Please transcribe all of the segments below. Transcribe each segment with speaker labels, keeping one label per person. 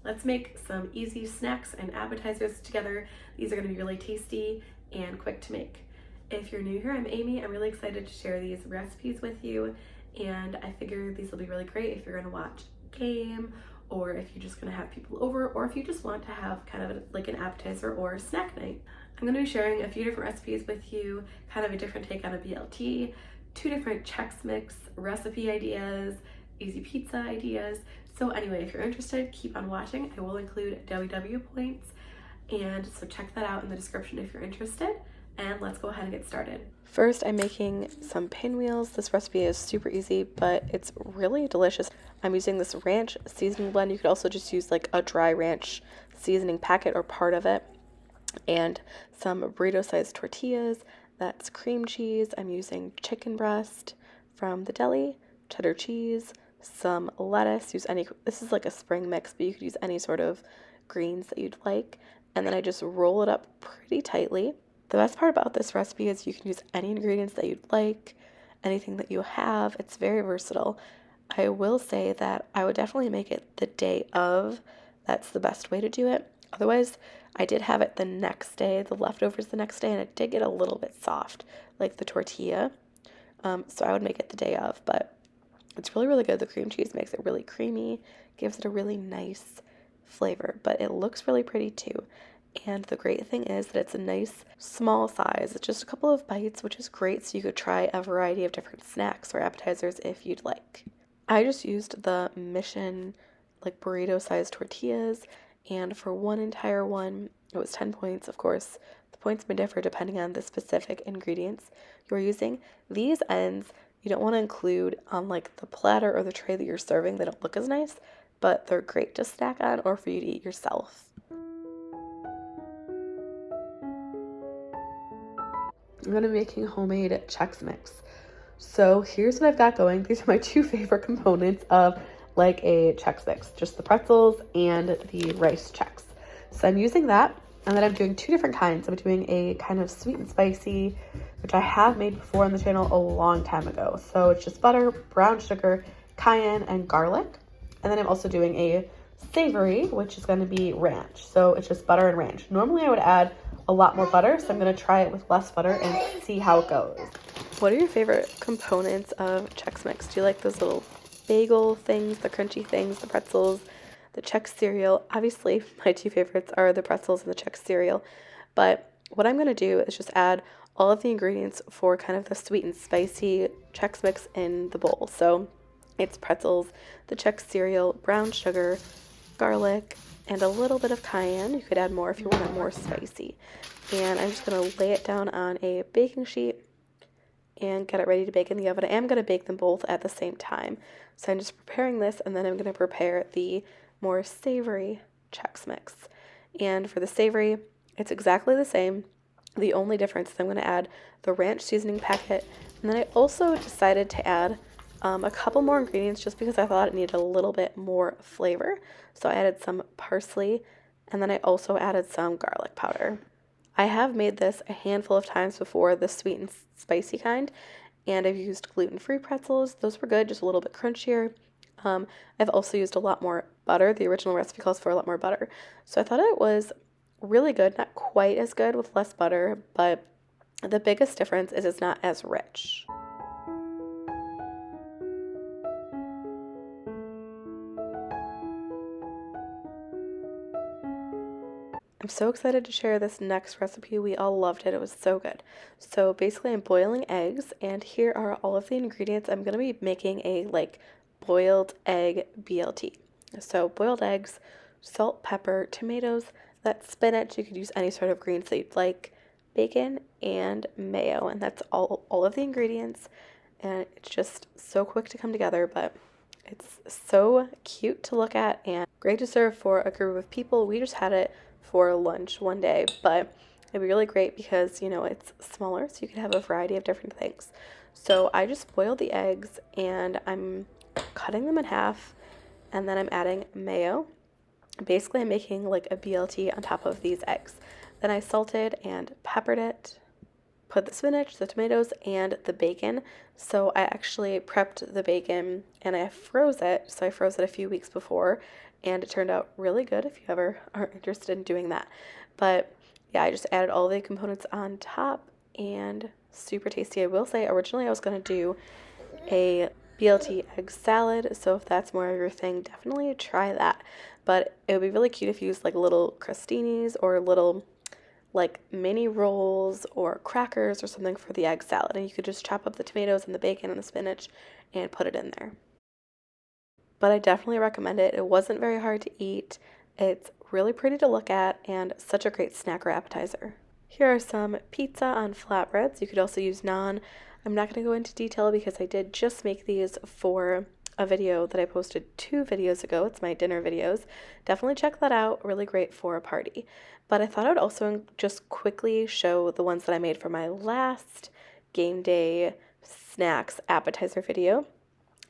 Speaker 1: let's make some easy snacks and appetizers together. These are going to be really tasty and quick to make. If you're new here, I'm Amy. I'm really excited to share these recipes with you, and I figure these will be really great if you're going to watch a game, or if you're just going to have people over, or if you just want to have kind of like an appetizer or a snack night. I'm going to be sharing a few different recipes with you, kind of a different take on a BLT, 2 different Chex Mix recipe ideas, easy pizza ideas. So anyway, if you're interested, keep on watching. I will include WW points, and so check that out in the description if you're interested. And let's go ahead and get started. First, I'm making some pinwheels. This recipe is super easy, but it's really delicious. I'm using this ranch seasoning blend. You could also just use like a dry ranch seasoning packet or part of it, and some burrito-sized tortillas. That's cream cheese. I'm using chicken breast from the deli, cheddar cheese, some lettuce. This is like a spring mix, but you could use any sort of greens that you'd like. And then I just roll it up pretty tightly. The best part about this recipe is you can use any ingredients that you'd like, anything that you have. It's very versatile. I will say that I would definitely make it the day of. That's the best way to do it. Otherwise, I did have it the next day, the leftovers the next day, and it did get a little bit soft, like the tortilla. So I would make it the day of, but it's really, really good. The cream cheese makes it really creamy, gives it a really nice flavor, but it looks really pretty too. And the great thing is that it's a nice small size. It's just a couple of bites, which is great, so you could try a variety of different snacks or appetizers if you'd like. I just used the Mission like burrito-sized tortillas, and for one entire one, it was 10 points. Of course, the points may differ depending on the specific ingredients you're using. These ends you don't want to include on like the platter or the tray that you're serving. They don't look as nice, but they're great to snack on or for you to eat yourself. I'm going to be making homemade Chex Mix. So here's what I've got going. These are my 2 favorite components of like a Chex Mix, just the pretzels and the rice Chex. So I'm using that, and then I'm doing 2 different kinds. I'm doing a kind of sweet and spicy, which I have made before on the channel a long time ago. So it's just butter, brown sugar, cayenne, and garlic. And then I'm also doing a savory, which is going to be ranch. So it's just butter and ranch. Normally I would add a lot more butter, so I'm going to try it with less butter and see how it goes. What are your favorite components of Chex Mix? Do you like those little bagel things, the crunchy things, the pretzels, the Chex cereal? Obviously, my 2 favorites are the pretzels and the Chex cereal, but what I'm going to do is just add all of the ingredients for kind of the sweet and spicy Chex Mix in the bowl. So it's pretzels, the Chex cereal, brown sugar, garlic, and a little bit of cayenne. You could add more if you want it more spicy. And I'm just going to lay it down on a baking sheet and get it ready to bake in the oven. I am going to bake them both at the same time. So I'm just preparing this, and then I'm going to prepare the more savory Chex Mix. And for the savory, it's exactly the same. The only difference is I'm going to add the ranch seasoning packet, and then I also decided to add a couple more ingredients just because I thought it needed a little bit more flavor. So I added some parsley, and then I also added some garlic powder. I have made this a handful of times before, the sweet and spicy kind, and I've used gluten-free pretzels. Those were good, just a little bit crunchier. I've also used a lot more butter. The original recipe calls for a lot more butter. So I thought it was really good, not quite as good with less butter, but the biggest difference is it's not as rich. I'm so excited to share this next recipe. We all loved it. It was so good. So basically I'm boiling eggs, and here are all of the ingredients. I'm going to be making a like boiled egg BLT. So boiled eggs, salt, pepper, tomatoes, that's spinach. You could use any sort of greens that you'd like, bacon, and mayo. And that's all of the ingredients. And it's just so quick to come together, but it's so cute to look at and great to serve for a group of people. We just had it for lunch one day, but it'd be really great because, you know, it's smaller, so you can have a variety of different things. So I just boiled the eggs, and I'm cutting them in half, and then I'm adding mayo. Basically, I'm making like a BLT on top of these eggs. Then I salted and peppered it, put the spinach, the tomatoes, and the bacon. So I actually prepped the bacon and I froze it. So I froze it a few weeks before, and it turned out really good if you ever are interested in doing that. But yeah, I just added all the components on top and super tasty. I will say originally I was going to do a BLT egg salad, so if that's more of your thing, definitely try that. But it would be really cute if you used like little crostinis or little like mini rolls or crackers or something for the egg salad, and you could just chop up the tomatoes and the bacon and the spinach and put it in there. But I definitely recommend it. It wasn't very hard to eat. It's really pretty to look at and such a great snack or appetizer. Here are some pizza on flatbreads. You could also use naan. I'm not going to go into detail because I did just make these for a video that I posted 2 videos ago. It's my dinner videos. Definitely check that out. Really great for a party. But I thought I would also just quickly show the ones that I made for my last game day snacks appetizer video.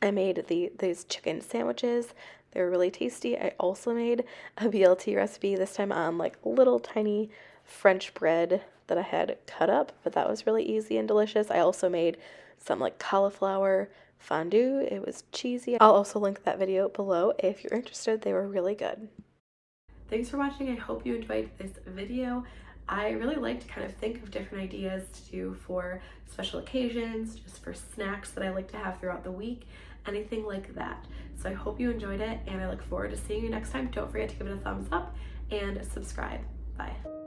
Speaker 1: I made these chicken sandwiches. They were really tasty. I also made a BLT recipe, this time on like little tiny French bread that I had cut up, but that was really easy and delicious. I also made some like cauliflower fondue. It was cheesy. I'll also link that video below if you're interested. They were really good. Thanks for watching. I hope you enjoyed this video. I really like to kind of think of different ideas to do for special occasions, just for snacks that I like to have throughout the week, anything like that. So I hope you enjoyed it, and I look forward to seeing you next time. Don't forget to give it a thumbs up and subscribe. Bye.